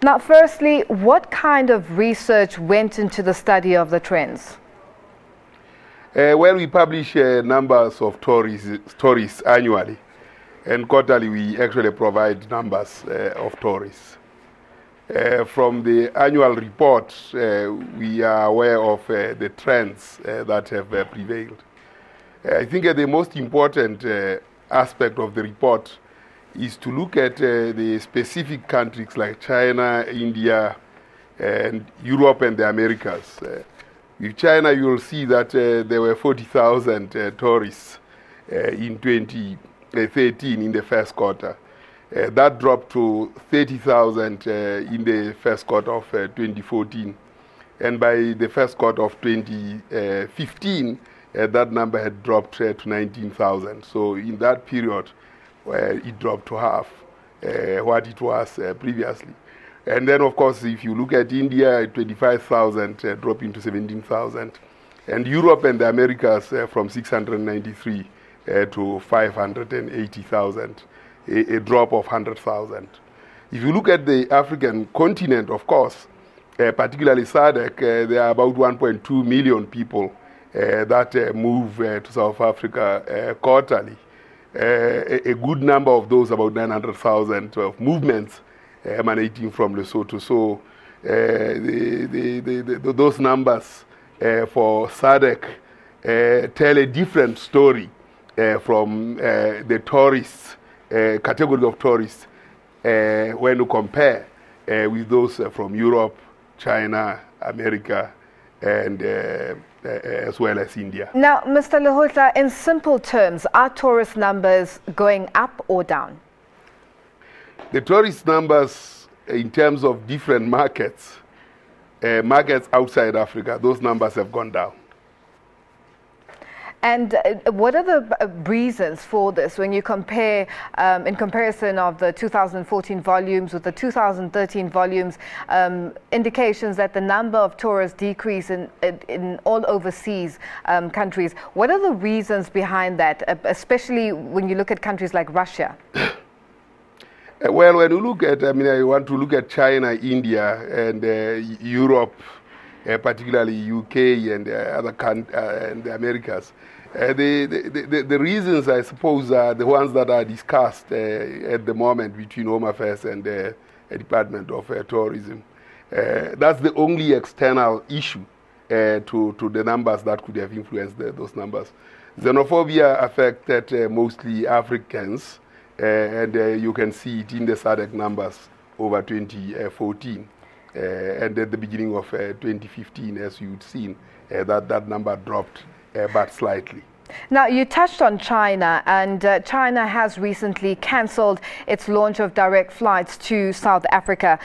Now, firstly, what kind of research went into the study of the trends? Well, we publish numbers of tourists annually, and quarterly we actually provide numbers of tourists. From the annual report, we are aware of the trends that have prevailed. I think the most important aspect of the report is to look at the specific countries like China, India, and Europe and the Americas. With China, you will see that there were 40,000 tourists in 2013 in the first quarter. That dropped to 30,000 in the first quarter of 2014. And by the first quarter of 2015, that number had dropped to 19,000. So in that period, it dropped to half what it was previously. And then, of course, if you look at India, 25,000 dropping to 17,000. And Europe and the Americas from 693 to 580,000, a drop of 100,000. If you look at the African continent, of course, particularly SADC, there are about 1.2 million people that move to South Africa quarterly. A good number of those, about 900,000 of movements emanating from Lesotho. So those numbers for SADC tell a different story from the tourists, category of tourists, when you compare with those from Europe, China, America, and as well as India. Now, Mr. Lehohla, in simple terms, are tourist numbers going up or down? The tourist numbers in terms of different markets, markets outside Africa, those numbers have gone down. And what are the reasons for this when you compare, in comparison of the 2014 volumes with the 2013 volumes, indications that the number of tourists decrease in all overseas countries? What are the reasons behind that, especially when you look at countries like Russia? Well, when you look at, I want to look at China, India, and Europe, particularly UK and other and the Americas. The reasons, I suppose, are the ones that are discussed at the moment between Home Affairs and the Department of Tourism. That's the only external issue to the numbers that could have influenced those numbers. Xenophobia affected mostly Africans, and you can see it in the SADC numbers over 2014. And at the beginning of 2015, as you'd seen, that number dropped but slightly. Now, you touched on China, and China has recently cancelled its launch of direct flights to South Africa.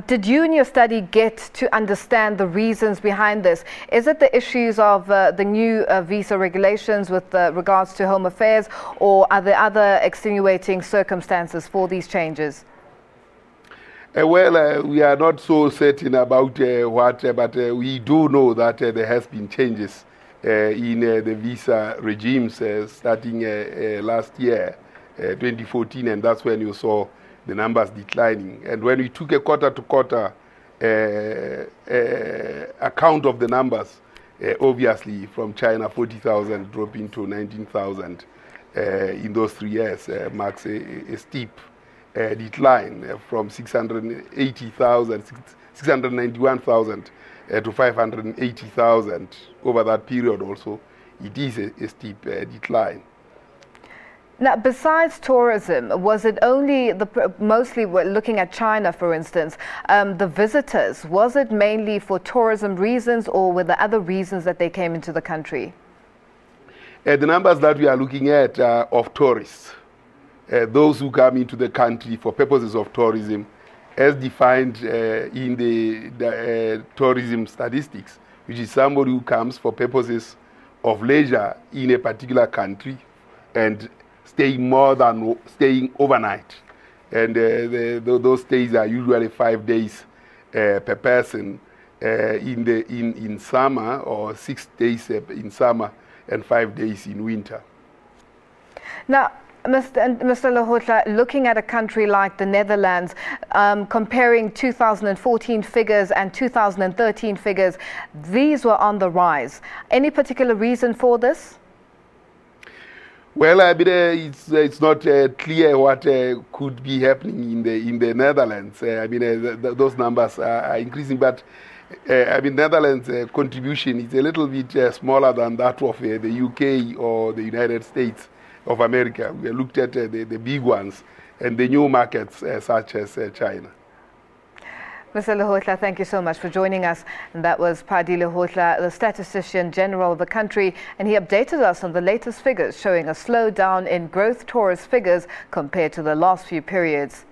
Did you in your study get to understand the reasons behind this? Is it the issues of the new visa regulations with regards to Home Affairs, or are there other extenuating circumstances for these changes? Well, we are not so certain about what, but we do know that there has been changes in the visa regimes starting last year, 2014, and that's when you saw the numbers declining. And when we took a quarter-to-quarter account of the numbers, obviously from China, 40,000 dropping to 19,000 in those 3 years marks a steep decline from 691,000 to 580,000 over that period also. It is a steep decline. Now, besides tourism, was it only mostly we're looking at China, for instance, the visitors, was it mainly for tourism reasons, or were there other reasons that they came into the country? The numbers that we are looking at are of tourists. Those who come into the country for purposes of tourism, as defined in the tourism statistics, which is somebody who comes for purposes of leisure in a particular country and staying more than staying overnight. And those stays are usually 5 days per person in summer, or 6 days in summer and 5 days in winter. Now, Mr. Lehohla, looking at a country like the Netherlands, comparing 2014 figures and 2013 figures, these were on the rise. Any particular reason for this? Well, I mean, it's not clear what could be happening in the Netherlands. I mean, those numbers are increasing, but I mean, Netherlands' contribution is a little bit smaller than that of the UK or the United States of America. We looked at the big ones and the new markets such as China. Mr. Lehohla, thank you so much for joining us. And that was Pali Lehohla, the Statistician General of the country, and he updated us on the latest figures showing a slowdown in growth tourist figures compared to the last few periods.